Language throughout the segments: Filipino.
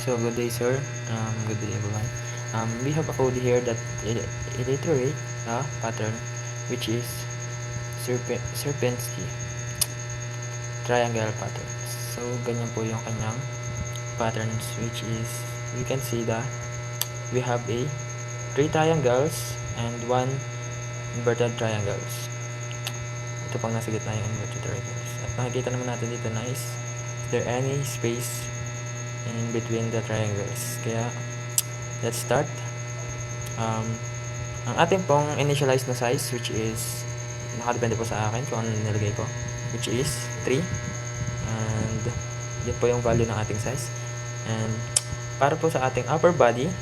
So good day, sir. Good day, everyone. We have a code here that iterate a pattern, which is Sierpinski triangle pattern. So ganyan po yung kanyang patterns, which is we can see that we have a 3 triangles and 1 inverted triangles. Ito pang nasa gitna yung inverted triangles. At makikita naman natin dito na is there any space in between the triangles. Kaya let's start. Ang ating pong initialized na size, which is nakadepende po sa akin kung ano nilagay ko, which is 3, and yun po yung value ng ating size. And para po sa ating upper body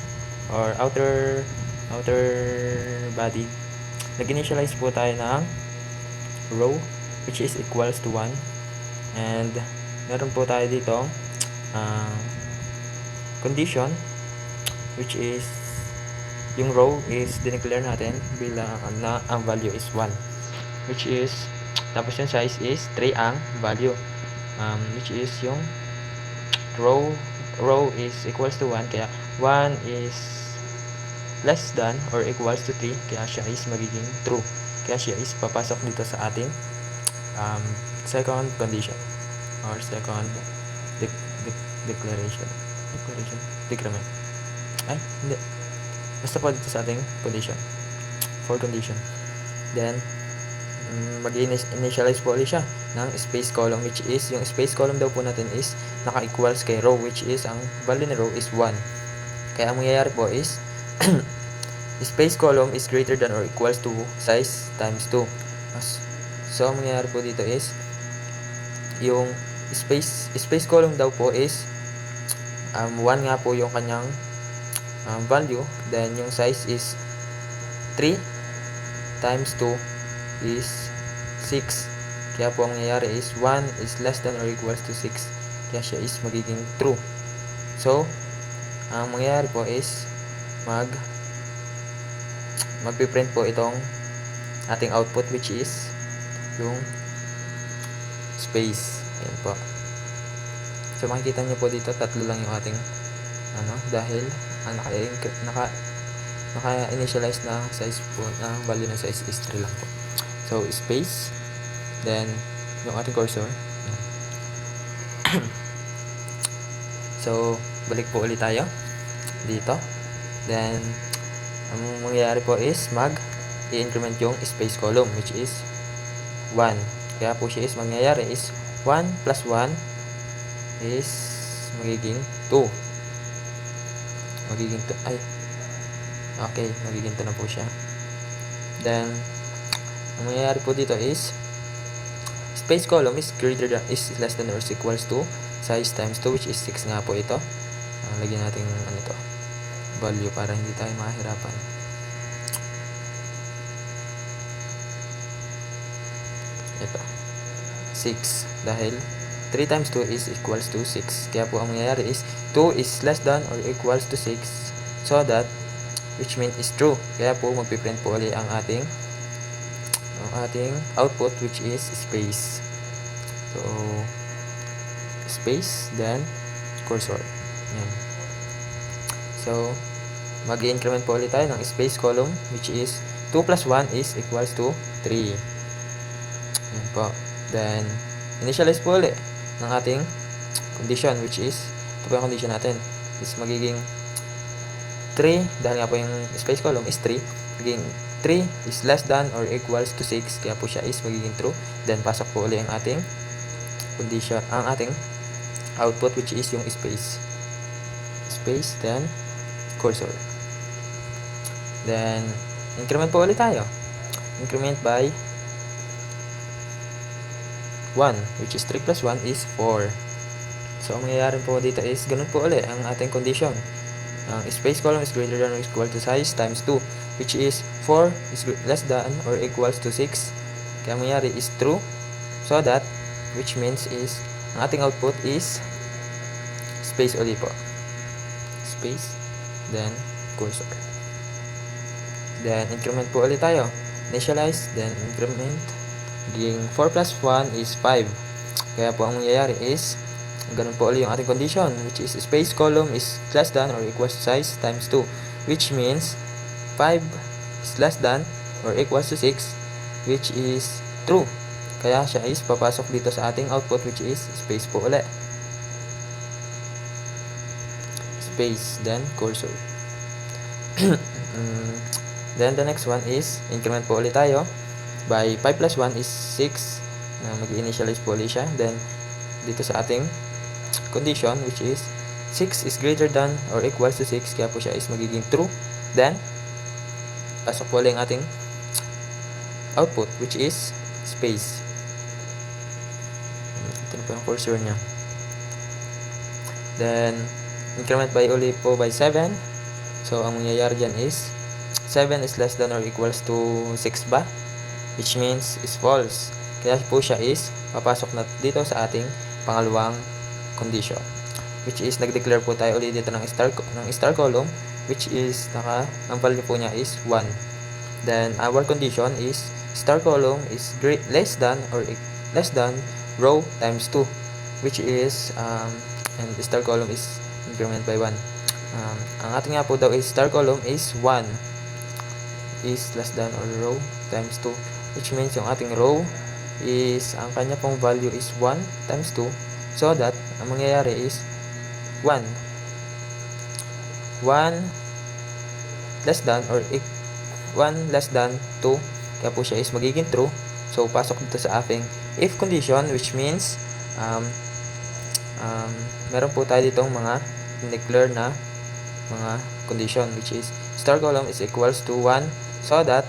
or outer body, nag-initialize po tayo ng row, which is equals to 1, and meron po tayo dito condition, which is yung row is dineclare natin bilang na ang value is 1, which is tapos yung size is 3 ang value, which is yung row is equals to 1, kaya 1 is less than or equals to 3, kaya siya is magiging true, kaya siya is papasok dito sa ating second condition or second decrement. Ay, hindi. Basta po dito sa ating condition. For condition. Then, mag-initialize po ulit siya ng space column, which is, yung space column daw po natin is naka-equals kay row, which is, ang value ng row is 1. Kaya ang mangyayari po is, space column is greater than or equals to size times 2. So, ang mangyayari po dito is, yung space column daw po is 1 nga po yung kanyang value, then yung size is 3 times 2 is 6, kaya po ang nangyayari is 1 is less than or equals to 6, kaya siya is magiging true. So ang mangyayari po is magpiprint po itong ating output, which is yung space. Ayan po. So makikita nyo po dito, tatlo lang yung ating dahil naka-initialize na size po, na value ng size is 3 lang po. So space, then yung ating cursor. So balik po ulit tayo dito, then ang mangyayari po is i-increment yung space column, which is 1, kaya po siya is mangyayari is 1 plus 1 is magiging 2. Magiging 2 na po siya. Then ang mangyayari po dito is space column is less than or equals to size times 2, which is 6 nga po ito. Lagyan natin value para hindi tayo mahirapan. Ito 6, dahil 3 times 2 is equals to 6, kaya po ang mangyayari is 2 is less than or equals to 6, so that, which means is true, kaya po magpiprint po ulit ang ating output, which is space. So space, then cursor. Yan. So mag-increment po ulit tayo ng space column, which is 2 plus 1 is equals to 3. Yan po. Then initialize po ulit ng ating condition, which is ito po yung condition natin, is magiging 3, dahil nga po yung space column is 3, magiging 3 is less than or equals to 6, kaya po siya is magiging true. Then pasok po ulit ang ating condition, ang ating output, which is yung space, then cursor. Then increment po ulit tayo, increment by 1, which is 3 plus 1 is 4. So ang mangyayari po dito is ganun po ulit ang ating condition. Ang space column is greater than or equal to size times 2, which is 4 is less than or equals to 6, kaya ang mangyayari is true, so that, which means is ang ating output is space ulit po, space, then cursor. Then increment po ulit tayo, initialize, then increment. Magiging 4 plus 1 is 5, kaya po ang mangyayari is Ganun po ulit yung ating condition, which is space column is less than or equals to size times 2, which means 5 is less than or equals to 6, which is true. Kaya siya is papasok dito sa ating output, which is space po ulit. Space, then cursor. Then the next one is increment po ulit tayo by 5 plus 1 is 6 na mag-initialize po ulit siya. Then dito sa ating condition, which is 6 is greater than or equals to 6, kaya po siya is magiging true. Then pasok po ulit ang ating output, which is space. Ito na po yung cursor niya. Then increment by ulit po by 7. So ang mangyayari dyan is 7 is less than or equals to 6 ba, which means is false. Kaya po siya is papasok na dito sa ating pangalawang condition, which is nag-declare po tayo ulit dito ng star column, which is ang value po niya is 1. Then our condition is star column is less than row times 2, which is and star column is increment by 1. Ang ating nga po daw is star column is 1 is less than or row times 2, which means yung ating row is ang kanya pong value is 1 times 2, so that ang mangyayari is 1 less than or 1 less than 2, kaya po siya is magiging true. So pasok dito sa ating if condition, which means meron po tayo ditong mga declare na mga condition, which is star column is equals to 1, so that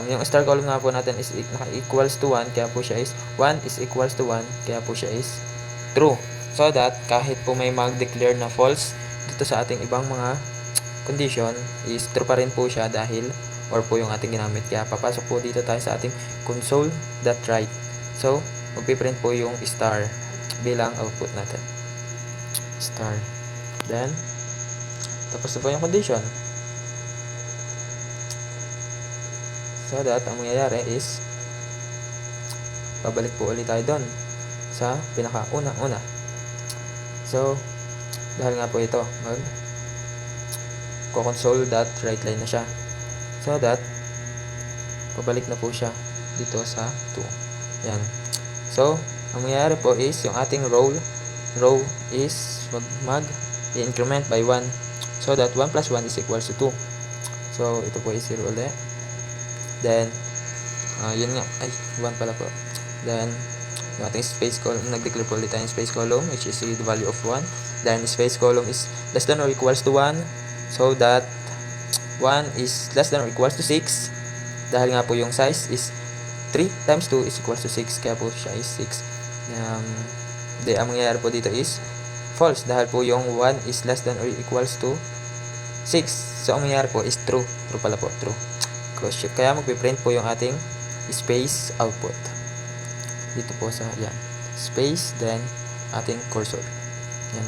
yung star column nga po natin is equals to 1, kaya po siya is 1 is equals to 1, kaya po siya is true. So that kahit po may mag-declare na false dito sa ating ibang mga condition is true pa rin po siya dahil or po yung ating ginamit. Kaya papasok po dito tayo sa ating console.write. So magpiprint po yung star bilang output natin, star. Then tapos na po yung condition. So that ang mangyayari is pabalik po ulit tayo doon sa pinaka-una. So dahil nga po ito console.write line na siya, so that pabalik na po siya dito sa 2. Yan. So ang mangyayari po is yung ating row is mag-increment by 1, so that 1 plus 1 is equals to 2. So ito po is 0 ulit. Then yun nga, 1 pala po. Then yung ating space column, nag-declare po ulit tayo yung space column, which is the value of 1. Then the space column is less than or equals to 1, so that 1 is less than or equals to 6. Dahil nga po yung size is 3 times 2 is equals to 6, kaya po siya is 6. Ang mangyayari po dito is false dahil po yung 1 is less than or equals to 6. So ang mangyayari po is true. True pala po, true. Kaya magpiprint po yung ating space output dito po sa yan, space, then ating cursor yan.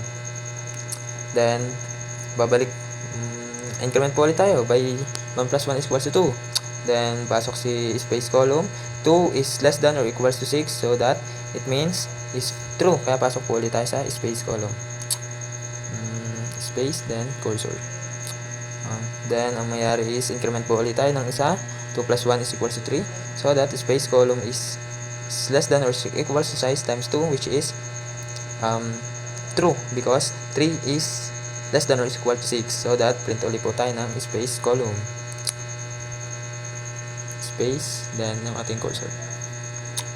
Then babalik, increment po ulit tayo by 1 plus 1 is equals to 2. Then pasok si space column, 2 is less than or equals to 6, so that it means is true. Kaya pasok po ulit tayo sa space column, space, then cursor. Then ang mayari is increment po ulit tayo ng isa, 2 plus 1 is equals to 3, so that space column is less than or equals to size times 2, which is true because 3 is less than or equal to 6, so that print ulit po tayo ng space column, space, then yung ating cursor.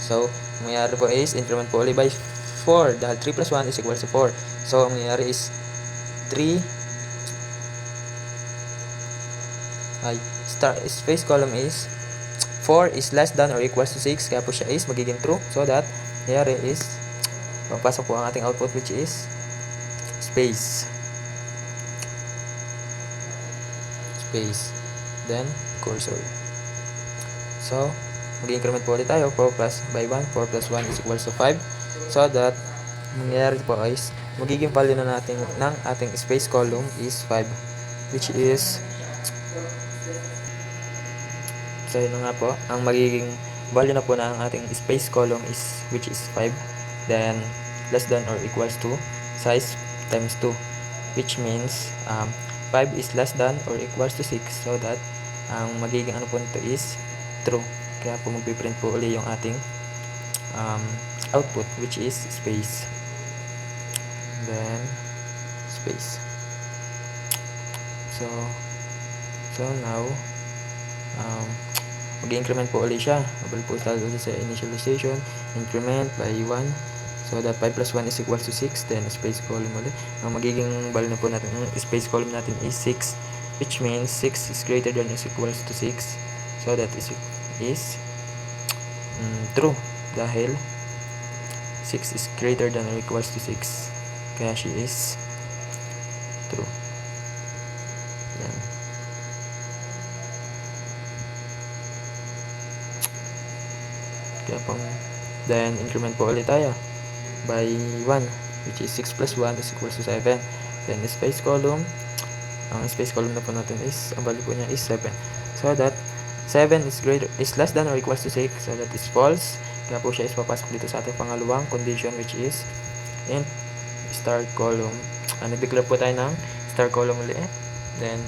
So ang mayari po is increment po ulit by 4 dahil 3 plus 1 is equals to 4, so ang mayari is 3 space column is 4 is less than or equals to 6, kaya po siya is magiging true, so that nangyari is papasok po ang ating output, which is space, then cursor. So mag-increment po ulit tayo, 4 plus by 1, 4 plus 1 is equals to 5, so that mangyayari po is magiging value na natin ng ating space column is 5, which is so yun nga po, ang magiging value na po ng ating space column is which is 5. Then less than or equals to size times 2, which means 5 is less than or equals to 6, so that ang magiging ano po nito is true. Kaya po magpiprint po uli yung ating output, which is space, then space. So now mag-increment po ulit siya. Mabalik po tayo ulit sa initialization, increment by 1, so that 5 plus 1 is equals to 6, then space column ulit. Ang magiging value na po natin, space column natin is 6, which means 6 is greater than or equals to 6, so that is true, dahil 6 is greater than or equals to 6, kaya she is true. Yan. Kaya then increment po ulit tayo by 1, which is 6 plus 1 is equals to 7. Then space column, ang space column na po natin is, ang value po niya is 7, so that 7 is less than or equals to 6, so that is false. Kaya po siya is papasok dito sa ating pangalawang condition, which is int star column. Nag-declare po tayo ng star column ulit, then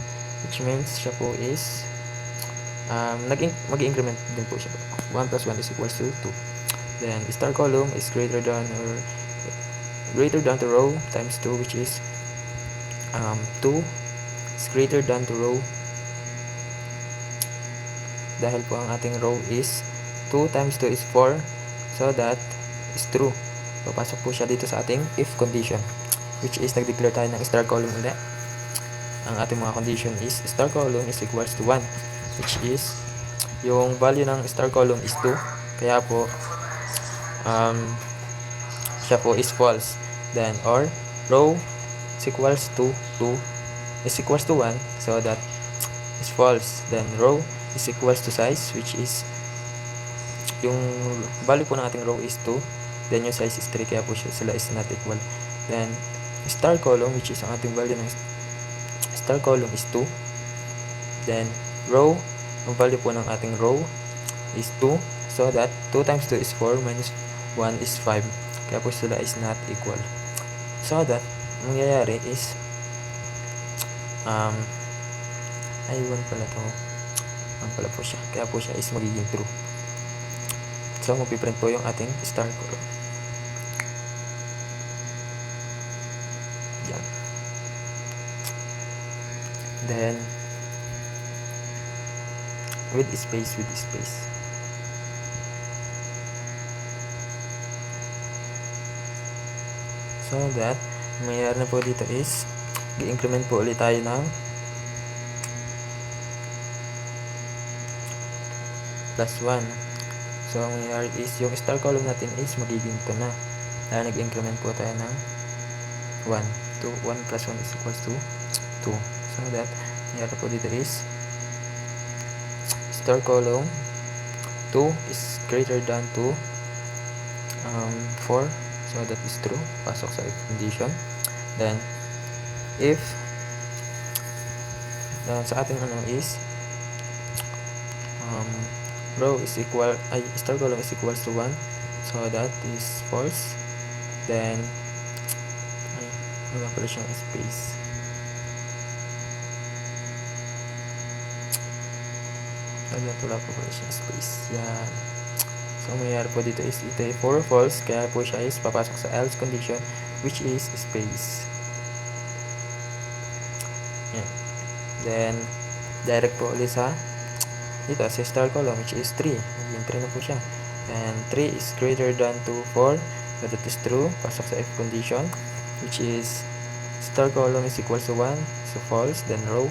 which means siya po is mag-increment din po siya. 1 plus 1 is equals to 2. Then star column is greater than to row times 2, which is 2 is greater than to row, dahil po ang ating row is 2 times 2 is 4, so that is true. Papasok po siya dito sa ating if condition, which is nag-declare tayo ng star column ulit. Ang ating mga condition is star column is equals to 1, which is yung value ng star column is 2, kaya po siya po is false. Then or row is equals to 2 is equals to 1, so that is false. Then row is equals to size, which is yung value po ng ating row is 2, then yung size is 3, kaya po sila is not equal. Then star column, which is ang ating value ng star column is 2, then row, ang value po ng ating row is 2, so that 2 times 2 is 4 minus 1 is 5, kaya po sila is not equal. So that mangyayari is 1 pala to, 1 pala po siya, kaya po siya is magiging true. So magpiprint po yung ating star column. Yan. Then with space, so that mayroon na po dito is i-increment po ulit tayo ng plus 1. So ang mangyayari is yung star column natin is magiging 2 na, dahil nag-increment po tayo ng 1 plus 1 is equals to 2, so that mangyayari po dito is star column 2 is greater than to 4, so that is true, pasok sa if condition. Then if sa ating is row is equal, star column is equals to 1, so that is false. Then wala pala siyang space, wala po pala siyang space. Yan. So mayroon po dito is ito ay for false, kaya po siya is papasok sa else condition, which is space. Yan. Then direct po ulit sa dito sa star column, which is 3. Magiging 3 na po siya. And 3 is greater than to 4, so that is true, pasok sa if condition, which is star column is equals to 1, so false. Then row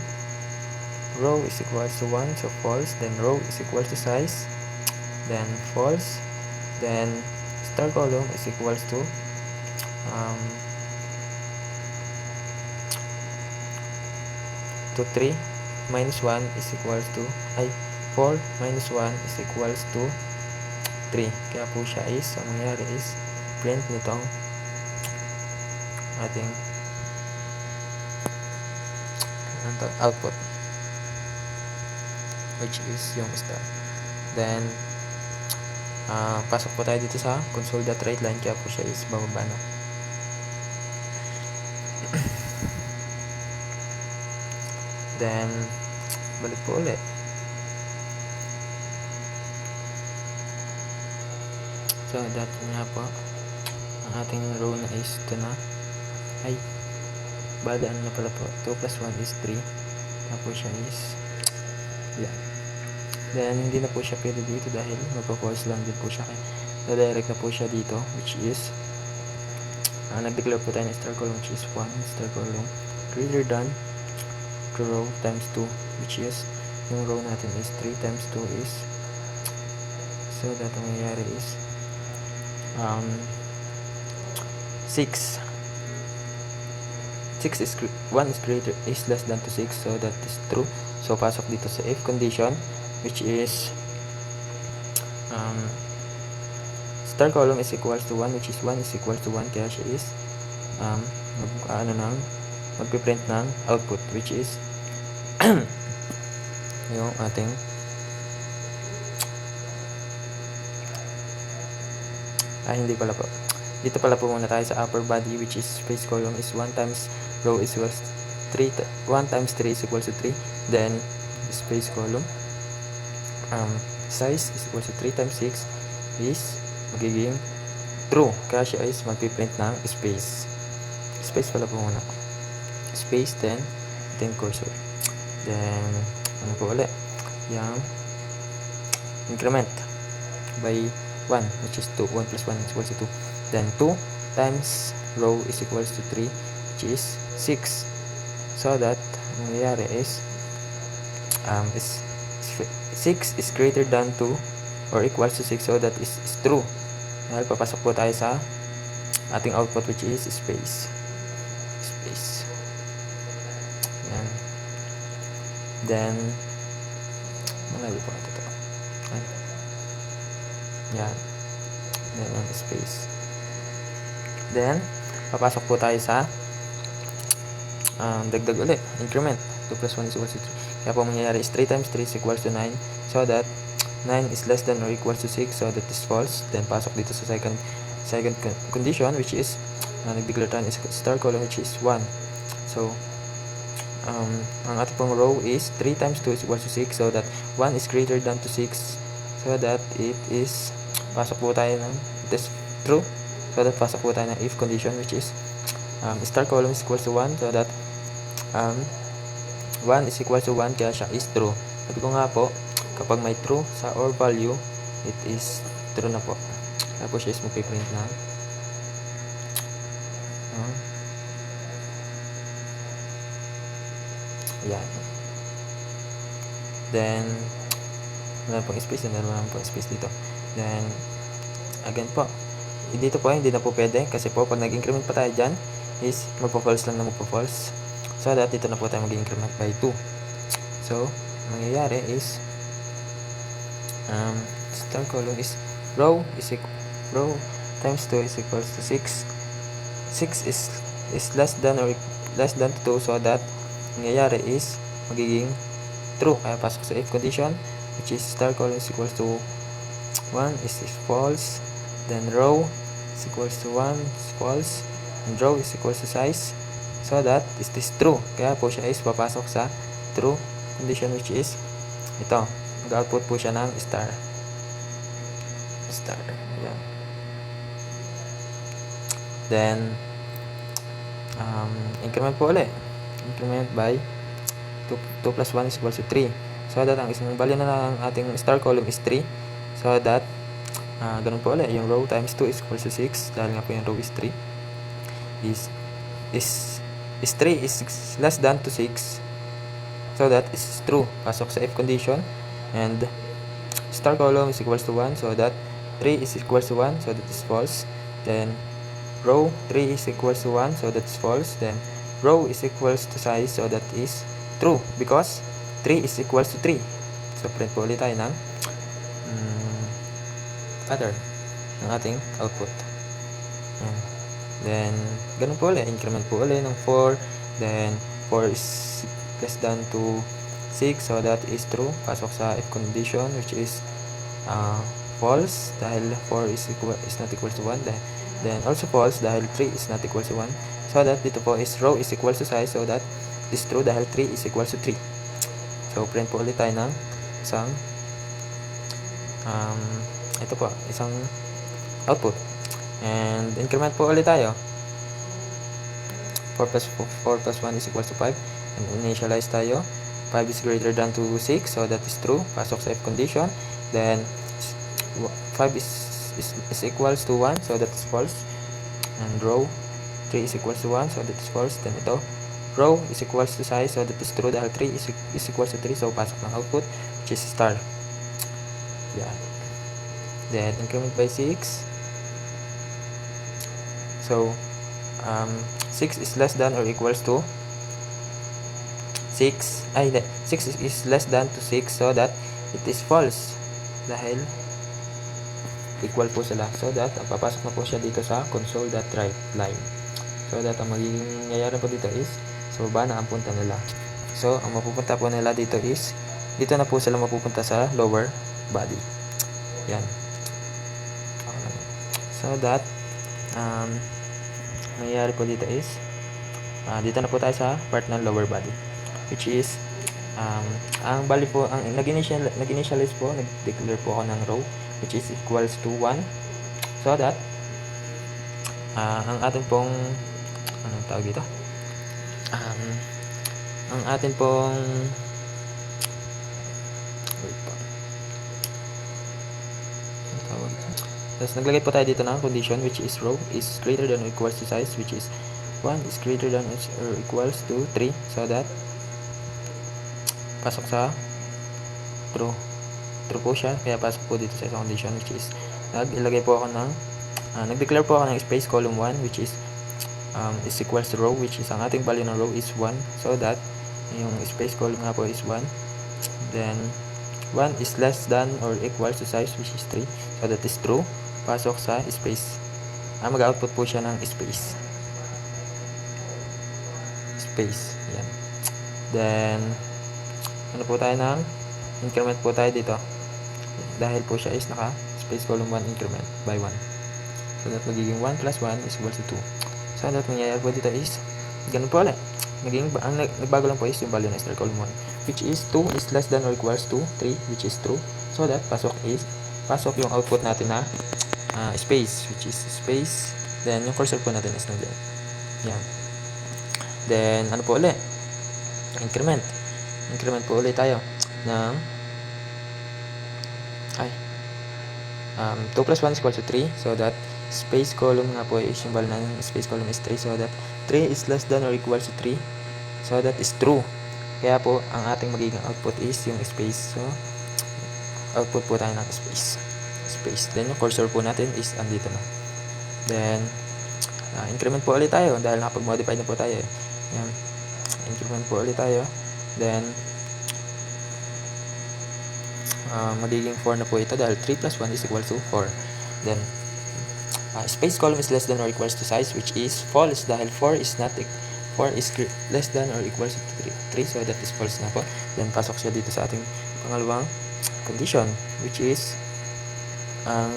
is equals to 1, so false. Then row is equals to size, then false. Then star column is equals to 3 minus 1 is equals to 4 minus 1 is equals to 3, kaya po siya is ang mangyayari is print nitong ating output, which is yung star. Then pasok po tayo dito sa console.writeline, kaya po siya is bababa na. Then, balik po ulit. So, dati nga po, ang ating row na is ito na. Ay, bali ano na pala po. 2 plus 1 is 3. Tapos siya is, yan. Then, hindi na po siya pwede dito dahil magpo-false lang din po siya. Kaya, direct na po siya dito, which is, nag-declare po tayo ng star column, which is 1. Star column greater than to row times 2, which is, yung row natin is 3 times 2 is, so that ang mangyayari is, 6 is 1 is greater is less than to 6, so that is true. So pasok dito sa if condition, which is star column is equals to 1, which is 1 is equals to 1, kaya siya is magpiprint ng output, which is yung ating hindi pala po. Dito pala po muna tayo sa upper body, which is space column is 1 times row is equals 3, 1 times 3 is equals to 3. Then space column size is equals to 3 times 6 is magiging true, kaya siya is magpiprint ng space pala po muna, space, then cursor, then ano po ulit, yung increment by 1, which is 2, 1 plus 1 is equals to 2. Then 2 times row is equals to 3, which is 6. So that ang nangyayari is 6 is greater than 2 or equals to 6, so that is true. Dahil papasok po tayo sa ating output, which is space. Yan. Then malayo po ito. Yan. Then ang space. Then papasok po tayo sa dagdag ulit, increment. 2 plus 1 is equals to 3. Kaya po mangyayari is 3 times 3 is equals to 9, so that 9 is less than or equals to 6, so that is false. Then pasok dito sa second condition, which is nag-declare tayo is star column, which is 1. So ang ating pong row is 3 times 2 is equals to 6, so that 1 is greater than to 6, so that it is, pasok po tayo ng, it is true, so that pasok po tayo ng if condition, which is star column is equals to 1, so that 1 is equals to 1, kaya siya is true. Sabi ko nga po, kapag may true sa or value, it is true na po. Tapos siya is magpiprint na yan. Then meron pong space, meron pong space dito. Then again po, dito po hindi na po pwede, kasi po pag nag-increment pa tayo dyan is magpo-false lang na magpo-false, so that dito na po tayo mag-increment by 2. So mangyayari is star column is row times 2 is equals to 6. 6 is less than or less than 2, so that nangyayari is magiging true, kaya pasok sa if condition, which is star column is equals to 1 is false, then row is equals to 1 is false, and row is equals to size, so that is this true, kaya po siya is papasok sa true condition, which is ito, mag-output po siya ng star. Yan. Then increment po ulit, increment by 2 plus 1 is equals to 3, so that ang isang value na ng ating star column is 3, so that ganun po ulit, yung row times 2 is equals to 6, dahil nga po yung row is 3, is 3 is less than to 6, so that is true, pasok sa if condition, and star column is equals to 1, so that 3 is equals to 1, so that is false. Then row 3 is equals to 1, so that is false. Then row is equals to size, so that is true, because 3 is equals to 3. So print po ulit tayo ng pattern ng ating output. Yan. Then ganun po ulit, increment po ulit ng 4, then 4 is less than to 6, so that is true, pasok sa if condition, which is false, dahil 4 is not equal to 1, then also false dahil 3 is not equal to 1, So that dito po is row is equals to size, so that is true dahil 3 is equals to 3. So print po ulit tayo ng isang ito po, isang output. And increment po ulit tayo. 4 plus 1 is equals to 5. And initialize tayo. 5 is greater than to 6, so that is true. Pasok sa if condition. Then 5 is equals to 1, so that is false. And row 3 is equals to 1, so that is false. Then ito, row is equals to size, so that is true dahil 3 is equals to 3, so pasok ng output, which is star. Yeah. Then increment by 6. So 6 is less than or equals to 6 is less than to 6, so that it is false dahil equal po sila. So that papasok na po siya dito sa console.write line. So that ang magiging nangyayari po dito is sa baba na ang punta nila. So ang mapupunta po nila dito is dito na po sila mapupunta sa lower body. Yan. So that nangyayari po dito is dito na po tayo sa part ng lower body, which is ang bali po, ang nag-initialize po, nag-declare po ako ng row which is equals to 1, so that ang atin pong anong tawag dito, ang atin pong tapos naglagay po tayo dito ng condition which is row is greater than or equals to size, which is 1 is greater than or equals to 3, so that pasok sa true po siya, kaya pasok po dito sa isang condition, which is nag-ilagay po ako ng nag-declare po ako ng space column 1 which is equals to row, which is ang ating value ng row is 1, so that yung space column nga po is 1. Then 1 is less than or equals to size, which is 3, so that is true. Pasok sa space. Mag-output po siya ng space. Yan. Then ano po tayo ng increment po tayo dito dahil po siya is naka space column 1 increment by 1, so that magiging 1 plus 1 is equals to 2. So that mangyayari po dito is ganun po ulit. Ang nagbago lang po is yung value ng star column 1, which is 2 is less than or equals to 3, which is true, so that pasok yung output natin na space, which is space. Then yung cursor po natin is nandiyan. Yan. Then ano po ulit, increment po ulit tayo ng 2 plus 1 is equal to 3, so that space column nga po is yung value ng space column is 3, so that 3 is less than or equals to 3, so that is true. Kaya po ang ating magiging output is yung space, so output po tayo ng space. Then yung cursor po natin is andito na. Then increment po ulit tayo dahil nakapag-modify na po tayo. Yan. Increment po ulit tayo. Then magiging 4 na po ito dahil 3 plus 1 is equal to 4. Then space column is less than or equals to size, which is false dahil 4 is less than or equals to 3, so that is false na po. Then pasok siya dito sa ating pangalawang condition, which is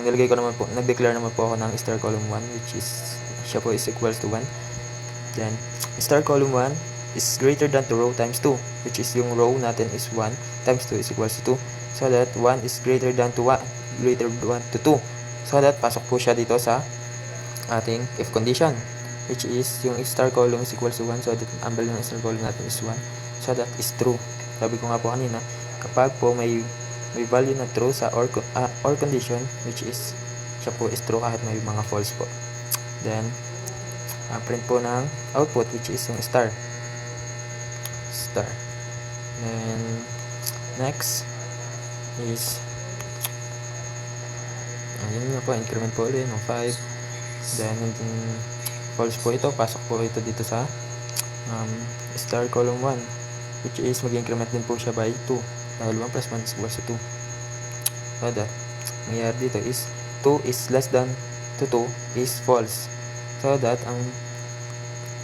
nilagay ko naman po, nag-declare naman po ako ng star column 1, which is siya po is equals to 1. Then star column 1 is greater than to row times 2, which is yung row natin is 1 times 2 is equals to 2, so that 1 is greater than to 2, so that pasok po siya dito sa ating if condition, which is yung star column is equals to 1, so that ang value ng star column natin is 1, so that is true. Sabi ko nga po kanina, kapag po may value na true sa or condition, which is siya po is true kahit may mga false po. Then print po ng output, which is yung star. Then next is yun nga po, increment po ulit ng 5. Then false po ito, pasok po ito dito sa star column 1, which is mag-increment din po siya by 2 dahil 1 plus 1 is equals to 2. So that nangyayari dito is 2 is less than to 2 is false, so that ang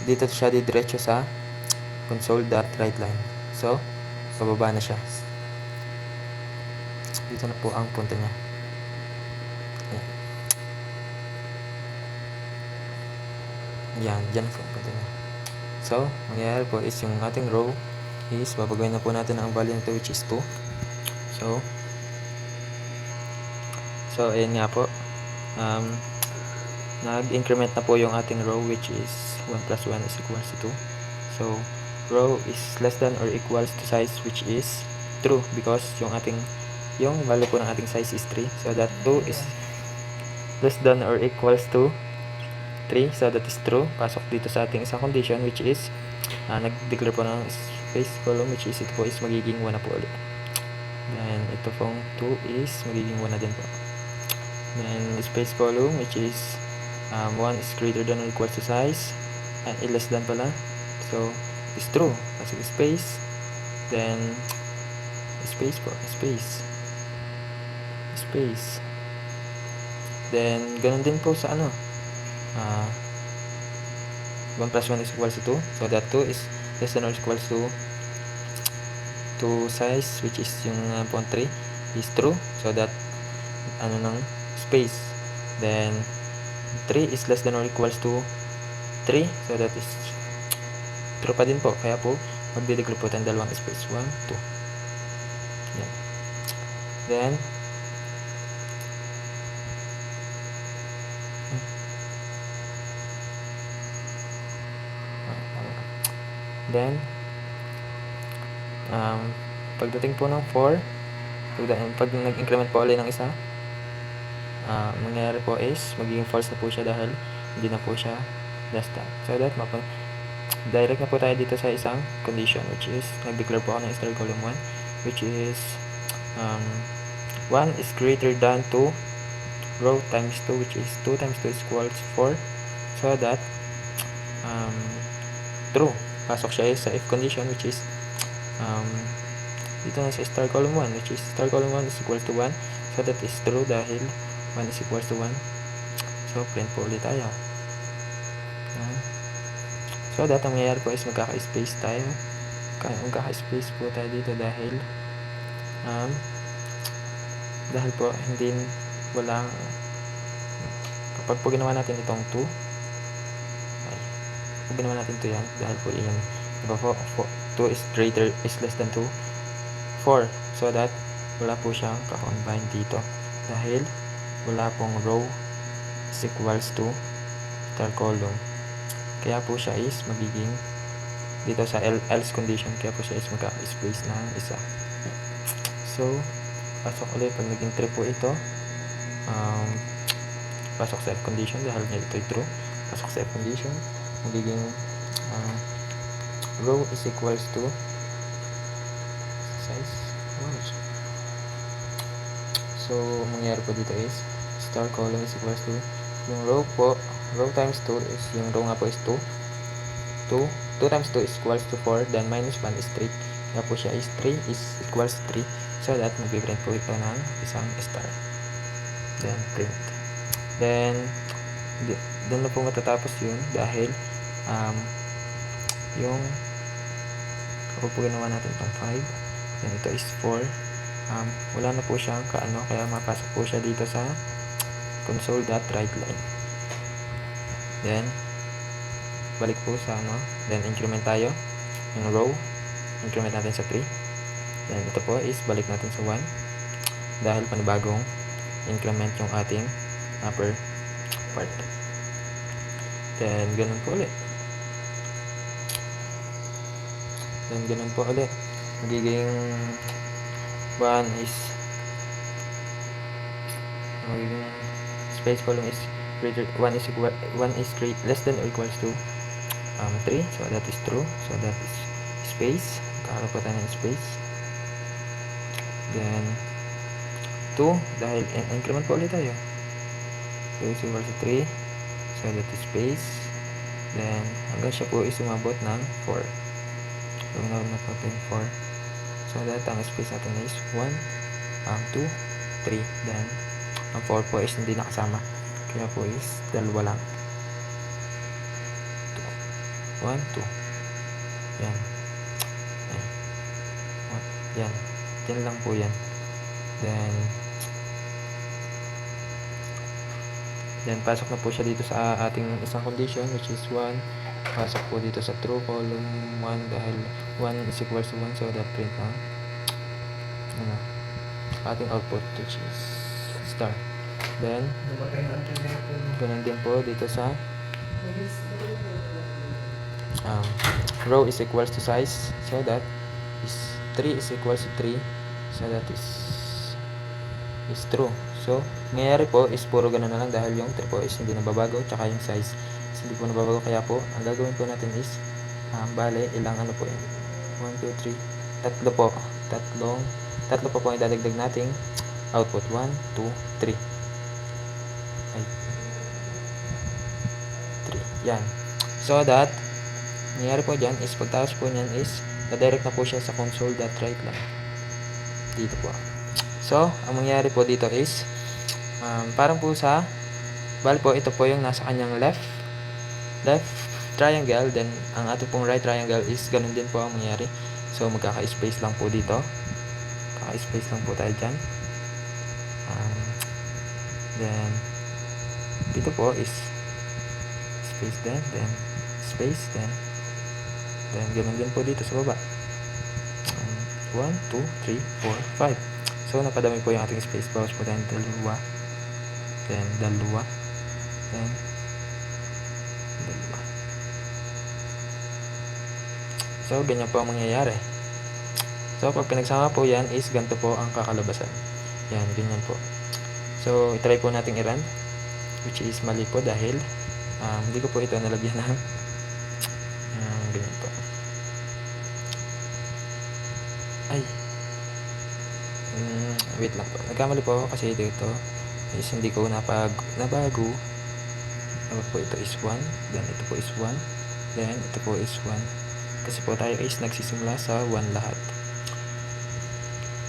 dito siya didiretso sa console.write line. So pababa na siya, dito na po ang punta niya. Yan, dyan po. So, mangyayari po is yung ating row is babagawin na po natin ang value nito, which is 2. So ayan nga po. Nag-increment na po yung ating row, which is 1 plus 1 is equals to 2. So, row is less than or equals to size, which is true, because yung value po ng ating size is 3. So that 2 is less than or equals to 3. So that is true. Pasok dito sa ating isang condition, which is nag-declare po ng space column, which is ito po is magiging 1 na po ulit. Then ito pong 2 is magiging 1 na din po. Then space column, which is 1 is greater than or equals to size, less than pala. So it's true. Pasok space, then space po, space. Then ganun din po sa 1 plus 1 is equals to 2. So that 2 is less than or equals to size, which is yung 3 is true. So that ng space. Then 3 is less than or equals to 3. So that is true pa din po. Kaya po magdideclare po tayong dalawang space, 1, 2. Yan. Then pagdating po ng 4, pag nag-increment po ulit ng isa, mangyayari po is magiging false na po siya dahil hindi na po siya less than. So that direct na po tayo dito sa isang condition, which is nag-declare po ako ng star column 1, which is 1 is greater than 2 row times 2, which is 2 times 2 is equals 4. So that true. Pasok siya sa if condition, which is dito na sa star column 1, which is star column 1 is equals to 1. So that is true dahil 1 is equals to 1. So print po ulit tayo. So that ang mangyayari po is magkaka-space tayo. Magkaka-space po tayo dito dahil po walang, kapag po ginawa natin itong 2, pag ginawa natin ito yan, dahil po yan, diba po, 2 is less than 2, 4. So that wala po siyang ka-combine dito dahil wala pong row is equals to star column. Kaya po siya is magiging dito sa else condition, kaya po siya is magka-space ng isa. So pasok ulit pag naging 3 po ito, pasok sa F condition dahil ito ay true. Pasok sa F condition, magiging row is equals to size. So mangyayari po dito is star column is equals to yung row po, row times 2 is yung row nga po is 2 times 2 is equals to 4, then minus 1 is 3. Kaya po siya is 3 is equals to 3. So that magpiprint po ito ng isang star, then print. Then doon na po matatapos yun dahil yung kapag po ginawa natin itong 5, then ito is 4, wala na po siyang kaya mapasok po siya dito sa console.writeLine. Then balik po sa then increment tayo yung row, increment natin sa 3. Then ito po is balik natin sa 1 dahil panibagong increment yung ating upper part. Then ganun po ulit. Magiging 1 is magiging space column is greater 1 is less than or equals to 3. So that is true. So that is space. Kakaroon pa tayo ng space. Then 2 dahil increment po ulit tayo. So is equals to 3. So that is space. Then hanggang siya po is umabot ng 4. So gawin na po natin 4. So that ang space natin is 1, 2, 3. Then ang 4 po is hindi nakasama, kaya po is dalawa lang. 1, 2. Yan. Yan. Yan lang po yan. Then Then pasok na po siya dito sa ating isang condition which is 1. Pasok po dito sa true column 1 dahil 1 is equals to 1, so that print ang ating output which is star. Then ganun din po dito sa row is equals to size, so that is 3 is equals to 3, so that is true. So nangyayari po is puro ganun na lang dahil yung 3 po is hindi nababago, tsaka yung size is hindi po nababago. Kaya po ang gagawin po natin is bale ilang ano po yun, 1, 2, 3, tatlo po ang idadagdag nating output. 1, 2, 3 ay 3, yan. So that nangyayari po dyan is pagtapos po nyan is na-direct na po siya sa console.write lang dito po. So ang mangyayari po dito is parang po sa bali po ito po yung nasa kanyang left triangle, then ang ating pong right triangle is ganun din po ang mangyayari. So magkaka-space lang po dito, kaka-space lang po tayo dyan. Then dito po is space din, then space, then ganun din po dito sa baba. 1, 2, 3, 4, 5. So napadami po yung ating space. Bawas po tayo dalawa, then dalawa, then dalawa. So ganyan po ang mangyayari. So pag pinagsama po yan is ganito po ang kakalabasan. Yan, ganyan po. So itry po natin i-run, which is mali po dahil hindi ko po ito nalagyan ng ganyan po. Ay, wait lang po, nagkamali po ako kasi dito is hindi ko nabago. Dapat po ito is 1, then ito po is 1, then ito po is 1, kasi po tayo is nagsisimula sa 1 lahat.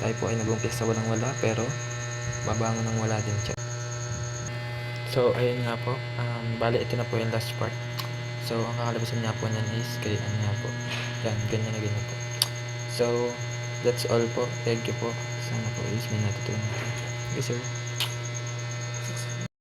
Tayo po ay nag-umpisa sa walang wala, pero babangon ng wala din siya. So ayun nga po, bali ito na po yung last part. So ang kakalabasan nga po niyan is ganyan nga po, yan, ganyan na ganyan po. So that's all po. Thank you po. Sana po is may natutunan. Okay, sir.